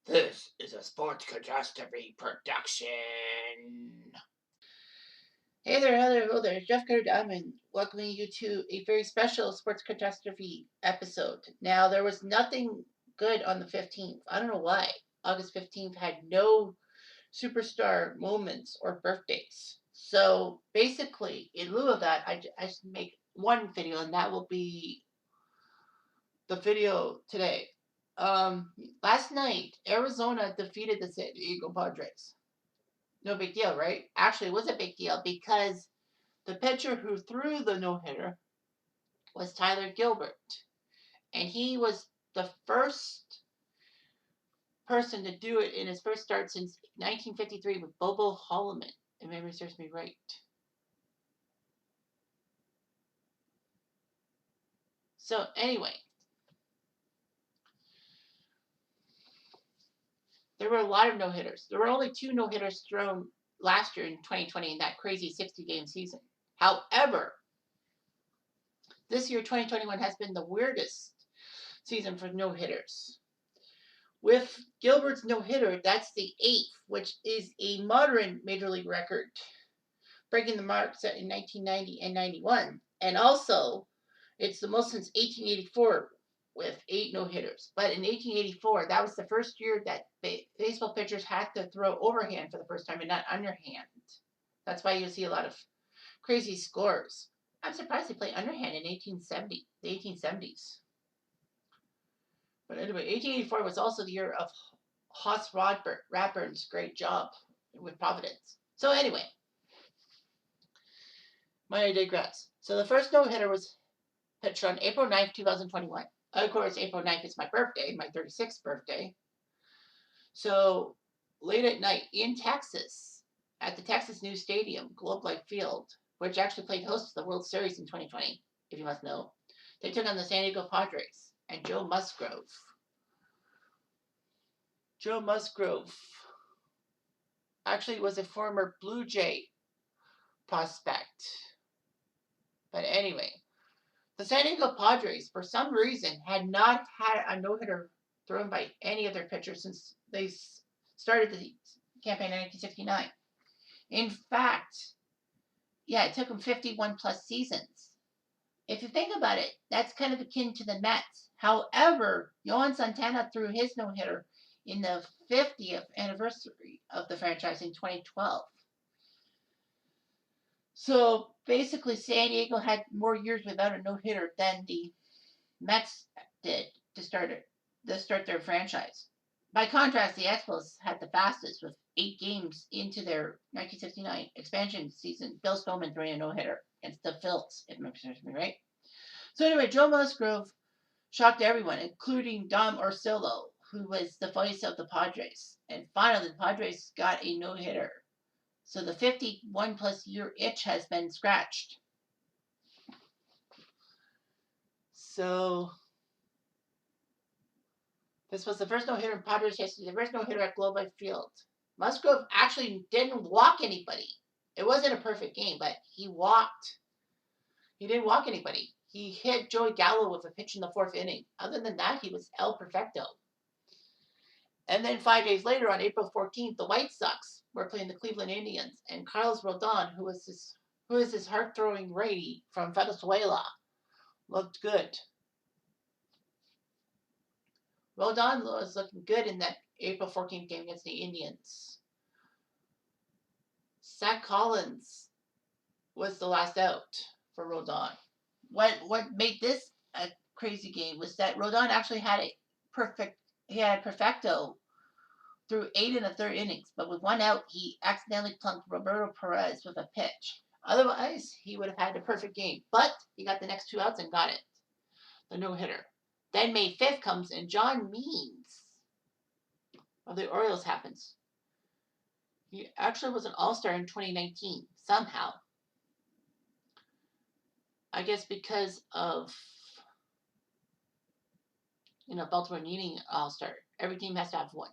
This is a sports catastrophe production. Hey there, hello there. Jeff Carter Diamond welcoming you to a very special sports catastrophe episode. Now, there was nothing good on the 15th. I don't know why. August 15th had no superstar moments or birthdays. So basically, in lieu of that, I should make one video, and that will be the video today. Last night, Arizona defeated the San Diego Padres. No big deal, right? Actually, it was a big deal because the pitcher who threw the no-hitter was Tyler Gilbert. And he was the first person to do it in his first start since 1953 with Bobo Holloman, if memory serves me right. So anyway, there were a lot of no-hitters. There were only 2 no-hitters thrown last year in 2020 in that crazy 60-game season. However, this year, 2021, has been the weirdest season for no-hitters. With Gilbert's no-hitter, that's the 8th, which is a modern Major League record, breaking the mark set in 1990 and 91. And also, it's the most since 1884 with 8 no-hitters. But in 1884, that was the first year that baseball pitchers had to throw overhand for the first time and not underhand. That's why you see a lot of crazy scores. I'm surprised they played underhand in the 1870s. But anyway, 1884 was also the year of Hoss Radburn's great job with Providence. So anyway, I digress. So the first no-hitter was pitched on April 9th, 2021. Of course, April 9th is my birthday, my 36th birthday. So late at night in Texas, at the Texas News Stadium, Globe Life Field, which actually played host to the World Series in 2020, if you must know, they took on the San Diego Padres and Joe Musgrove actually was a former Blue Jay prospect. But anyway, the San Diego Padres, for some reason, had not had a no-hitter thrown by any of their pitchers since they started the campaign in 1969. In fact, it took them 51 plus seasons. If you think about it, that's kind of akin to the Mets. However, Yohan Santana threw his no-hitter in the 50th anniversary of the franchise in 2012. So basically, San Diego had more years without a no-hitter than the Mets did to start their franchise. By contrast, the Expos had the fastest with 8 games into their 1969 expansion season. Bill Stoneman throwing a no-hitter against the Phils, if memory serves me right. So anyway, Joe Musgrove shocked everyone, including Dom Orsillo, who was the voice of the Padres. And finally, the Padres got a no-hitter. So the 51-plus year itch has been scratched. So this was the first no-hitter in Padres history, the first no-hitter at Globe Life Field. Musgrove actually didn't walk anybody. It wasn't a perfect game, but he walked. He didn't walk anybody. He hit Joey Gallo with a pitch in the 4th inning. Other than that, he was El Perfecto. And then 5 days later, on April 14th, the White Sox were playing the Cleveland Indians, and Carlos Rodon, who is this heart-throwing righty from Venezuela, looked good. Rodon was looking good in that April 14th game against the Indians. Zach Collins was the last out for Rodon. What made this a crazy game was that Rodon actually had perfecto through 8 1/3 innings, but with 1 out, he accidentally plunked Roberto Perez with a pitch. Otherwise, he would have had a perfect game, but he got the next 2 outs and got it. The no-hitter. Then May 5th comes and John Means of the Orioles happens. He actually was an all-star in 2019, somehow. I guess because of, Baltimore needing an all-star. Every team has to have one.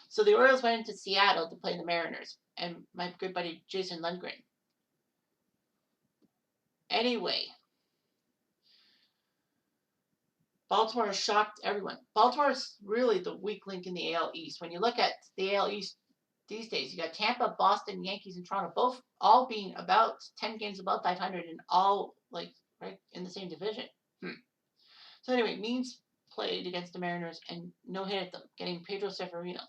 So the Orioles went into Seattle to play the Mariners and my good buddy Jason Lundgren. Anyway, Baltimore shocked everyone. Baltimore is really the weak link in the AL East. When you look at the AL East these days, you got Tampa, Boston, Yankees, and Toronto, both all being about 10 games above 500 and all like right in the same division. So anyway, Means played against the Mariners and no hit at them, getting Pedro Severino.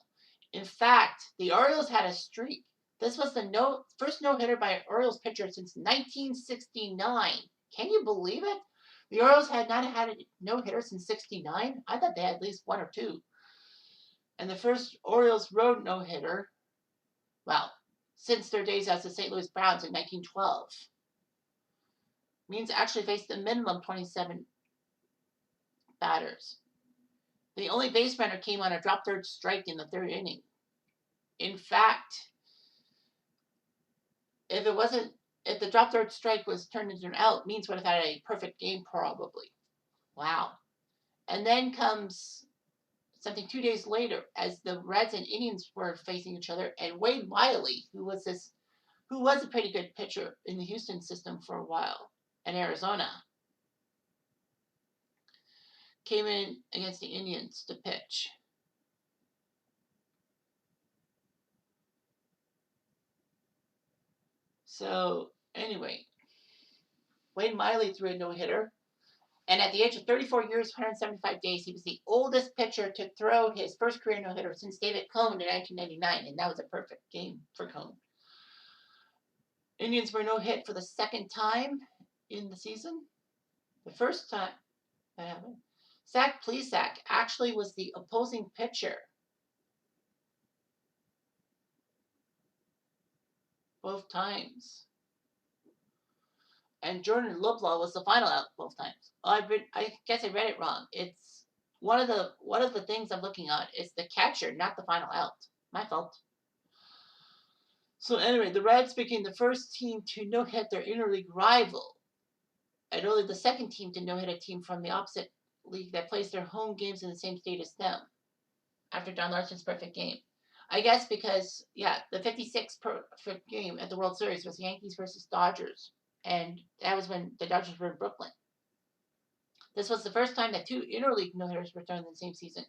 In fact, the Orioles had a streak. This was the first no hitter by an Orioles pitcher since 1969. Can you believe it? The Orioles had not had a no hitter since '69. I thought they had at least one or two. And the first Orioles road no hitter, well, since their days as the St. Louis Browns in 1912. Means actually faced a minimum 27 batters. The only base runner came on a drop third strike in the third inning. In fact, if the drop third strike was turned into an out, Means would have had a perfect game probably. Wow. And then comes something 2 days later as the Reds and Indians were facing each other, and Wade Miley, who was a pretty good pitcher in the Houston system for a while, in Arizona, came in against the Indians to pitch. So anyway, Wade Miley threw a no-hitter, and at the age of 34 years, 175 days, he was the oldest pitcher to throw his first career no-hitter since David Cone in 1999, and that was a perfect game for Cone. Indians were no-hit for the second time in the season. The first time that happened, Zach Plesac actually was the opposing pitcher both times. And Jordan Loblaw was the final out both times. I guess I read it wrong. It's one of the things I'm looking at is the catcher, not the final out. My fault. So anyway, the Reds became the first team to no-hit their interleague rival, and only the second team to no-hit a team from the opposite league that plays their home games in the same state as them. After Don Larson's perfect game, I guess because the 56th perfect game at the World Series was Yankees versus Dodgers, and that was when the Dodgers were in Brooklyn. This was the first time that two interleague no-hitters were thrown in the same season.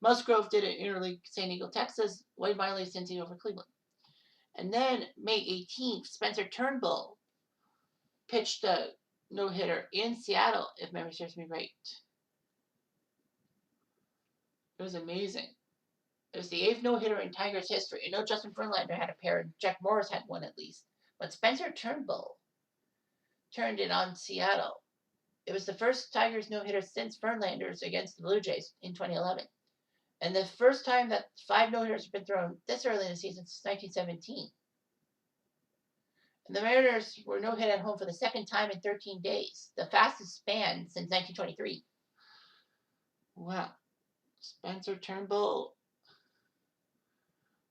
Musgrove did it interleague San Diego, Texas. Wade Miley Cincy over Cleveland. And then May 18th, Spencer Turnbull pitched a no-hitter in Seattle, if memory serves me right. It was amazing. It was the 8th no-hitter in Tigers history. I know Justin Verlander had a pair, and Jack Morris had one at least. But Spencer Turnbull turned it on Seattle. It was the first Tigers no-hitter since Verlander's against the Blue Jays in 2011. And the first time that 5 no-hitters have been thrown this early in the season since 1917. And the Mariners were no-hit at home for the second time in 13 days, the fastest span since 1923. Wow. Spencer Turnbull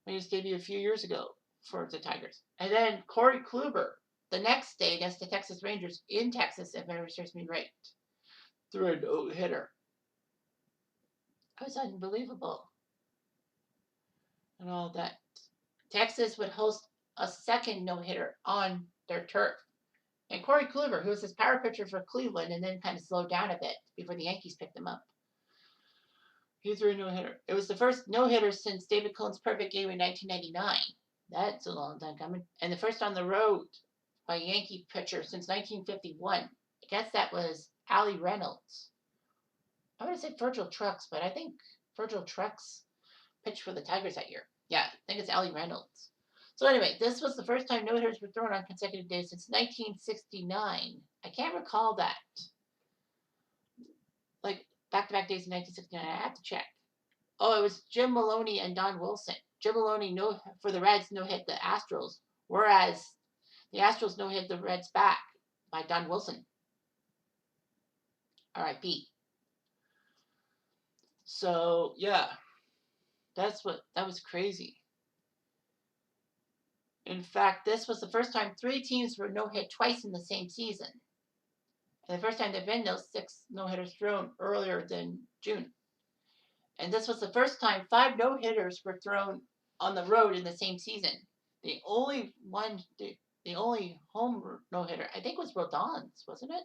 made his debut a few years ago for the Tigers. And then Corey Kluber, the next day against the Texas Rangers in Texas, if memory serves me right, threw a no-hitter. It was unbelievable. And all that. Texas would host a second no-hitter on their turf. And Corey Kluber, who was his power pitcher for Cleveland and then kind of slowed down a bit before the Yankees picked him up, he threw a no-hitter. It was the first no-hitter since David Cone's perfect game in 1999. That's a long time coming. And the first on the road by a Yankee pitcher since 1951. I guess that was Allie Reynolds. I would have said Virgil Trucks, but I think Virgil Trucks pitched for the Tigers that year. Yeah, I think it's Allie Reynolds. So anyway, this was the first time no-hitters were thrown on consecutive days since 1969. I can't recall that. Like back-to-back days in 1969. I have to check. Oh, it was Jim Maloney and Don Wilson. Jim Maloney for the Reds no-hit the Astros, whereas the Astros no-hit the Reds back by Don Wilson. R.I.P. So yeah, that was crazy. In fact, this was the first time 3 teams were no-hit twice in the same season. And the first time there have been no 6 no-hitters thrown earlier than June. And this was the first time 5 no-hitters were thrown on the road in the same season. The only home no-hitter, I think, was Rodon's, wasn't it?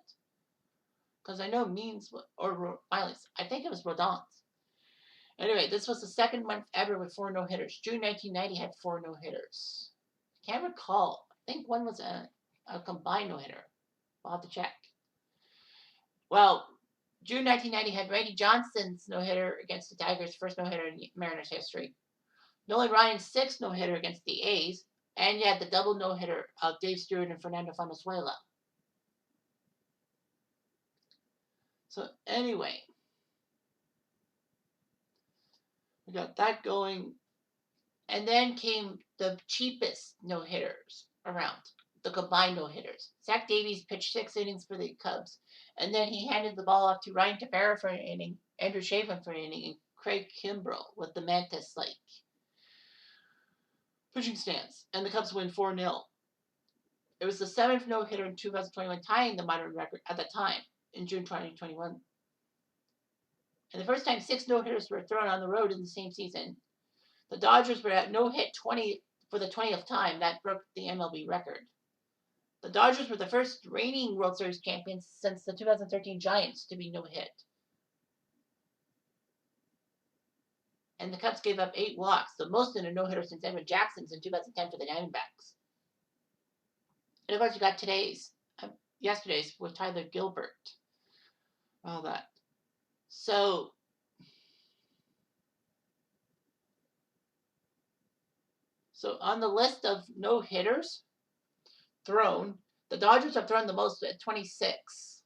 because I know Means or Miley's. I think it was Rodon's. Anyway, this was the second month ever with 4 no-hitters. June 1990 had 4 no-hitters. Can't recall. I think one was a combined no-hitter. I'll have to check. Well, June 1990 had Randy Johnson's no-hitter against the Tigers, first no-hitter in Mariners history. Nolan Ryan's 6th no-hitter against the A's, and you had the double no-hitter of Dave Stewart and Fernando Valenzuela. So anyway, we got that going. And then came the cheapest no-hitters around, the combined no-hitters. Zach Davies pitched 6 innings for the Cubs, and then he handed the ball off to Ryan Tavera for an inning, Andrew Schaefer for an inning, and Craig Kimbrell with the Mantis-like pitching stance. And the Cubs win 4-0. It was the 7th no-hitter in 2021, tying the modern record at the time in June 2021. And the first time 6 no-hitters were thrown on the road in the same season. The Dodgers were at no-hit 20 for the 20th time. That broke the MLB record. The Dodgers were the first reigning World Series champions since the 2013 Giants to be no-hit. And the Cubs gave up 8 walks, the most in a no-hitter since Edwin Jackson's in 2010 for the Diamondbacks. And of course, you got yesterday's with Tyler Gilbert. All that. So on the list of no-hitters thrown, the Dodgers have thrown the most at 26.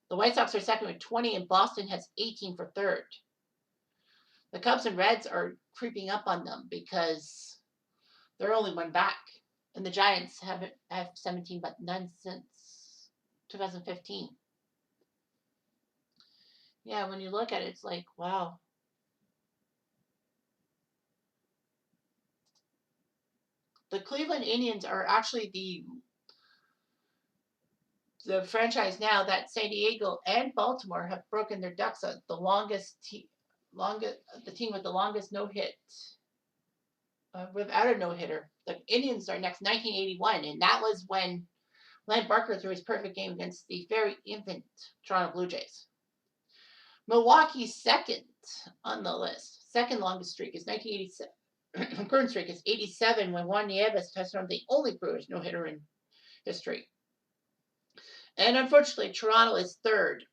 The White Sox are second with 20, and Boston has 18 for third. The Cubs and Reds are creeping up on them because they're only one back. And the Giants have 17, but none since 2015. Yeah, when you look at it, it's like, wow. The Cleveland Indians are actually the franchise now that San Diego and Baltimore have broken their ducks. The team with the longest no-hit without a no-hitter. The Indians are next, 1981, and that was when Len Barker threw his perfect game against the very infant Toronto Blue Jays. Milwaukee's second on the list, second longest streak is 1987. Current streak is 87 when Juan Nieves touched on the only Brewers no-hitter in history. And unfortunately, Toronto is third.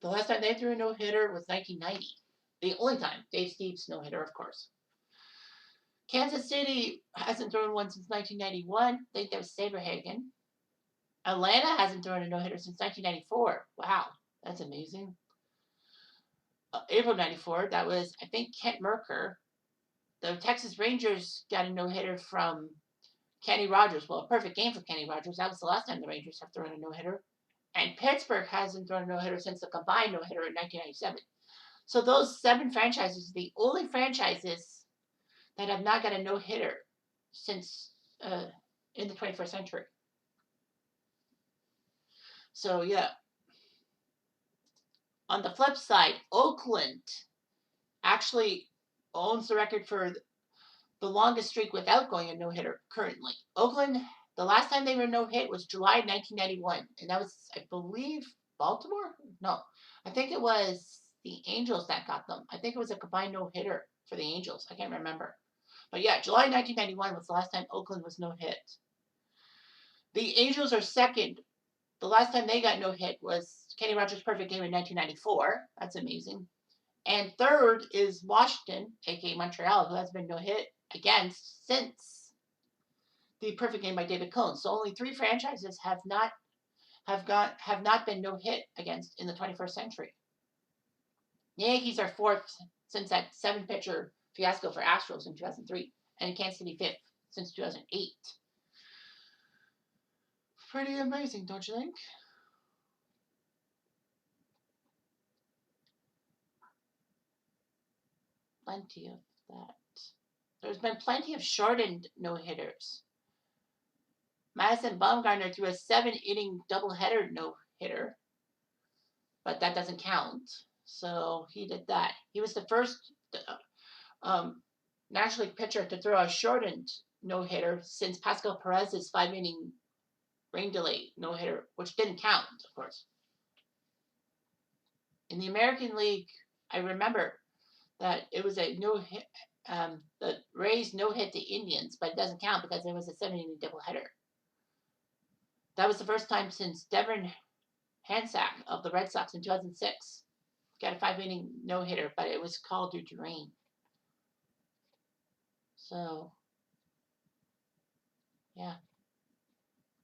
The last time they threw a no-hitter was 1990. The only time. Dave Steve's no-hitter, of course. Kansas City hasn't thrown one since 1991. I think that was Saberhagen. Atlanta hasn't thrown a no-hitter since 1994. Wow, that's amazing. April 94, that was, I think, Kent Merker. The Texas Rangers got a no-hitter from Kenny Rogers. Well, a perfect game for Kenny Rogers. That was the last time the Rangers have thrown a no-hitter. And Pittsburgh hasn't thrown a no-hitter since the combined no-hitter in 1997. So those 7 franchises are the only franchises that have not got a no-hitter since in the 21st century. So, yeah. On the flip side, Oakland actually owns the record for the longest streak without going a no-hitter currently. Oakland, the last time they were no-hit was July 1991, and that was, I believe, Baltimore? No, I think it was the Angels that got them. I think it was a combined no-hitter for the Angels. I can't remember. But yeah, July 1991 was the last time Oakland was no-hit. The Angels are second. The last time they got no-hit was Kenny Rogers' perfect game in 1994. That's amazing. And third is Washington, aka Montreal, who has been no-hit against since the perfect game by David Cone. So only 3 franchises have not been no-hit against in the 21st century. The Yankees are 4th since that 7-pitcher fiasco for Astros in 2003, and Kansas City 5th since 2008. Pretty amazing, don't you think? Plenty of that. There's been plenty of shortened no-hitters. Madison Bumgarner threw a 7-inning doubleheader no-hitter, but that doesn't count. So he did that. He was the first National League pitcher to throw a shortened no-hitter since Pascal Perez's 5-inning rain delay no hitter, which didn't count, of course. In the American League, I remember that it was a no hit. The Rays no hit the Indians, but it doesn't count because it was a 7-inning doubleheader. That was the first time since Devin Hansack of the Red Sox in 2006 got a 5-inning no hitter, but it was called due to rain. So, yeah,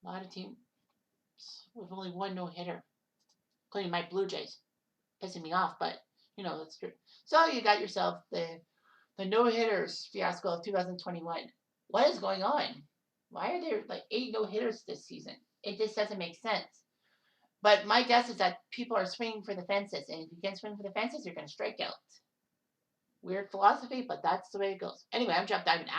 a lot of teams with only one no hitter, including my Blue Jays, pissing me off, but that's true. So you got yourself the no hitters fiasco of 2021. What is going on? Why are there like 8 no hitters this season? It just doesn't make sense. But my guess is that people are swinging for the fences, and if you can't swing for the fences, you're going to strike out. Weird philosophy, but that's the way it goes. Anyway, I'm Jeff Diamond.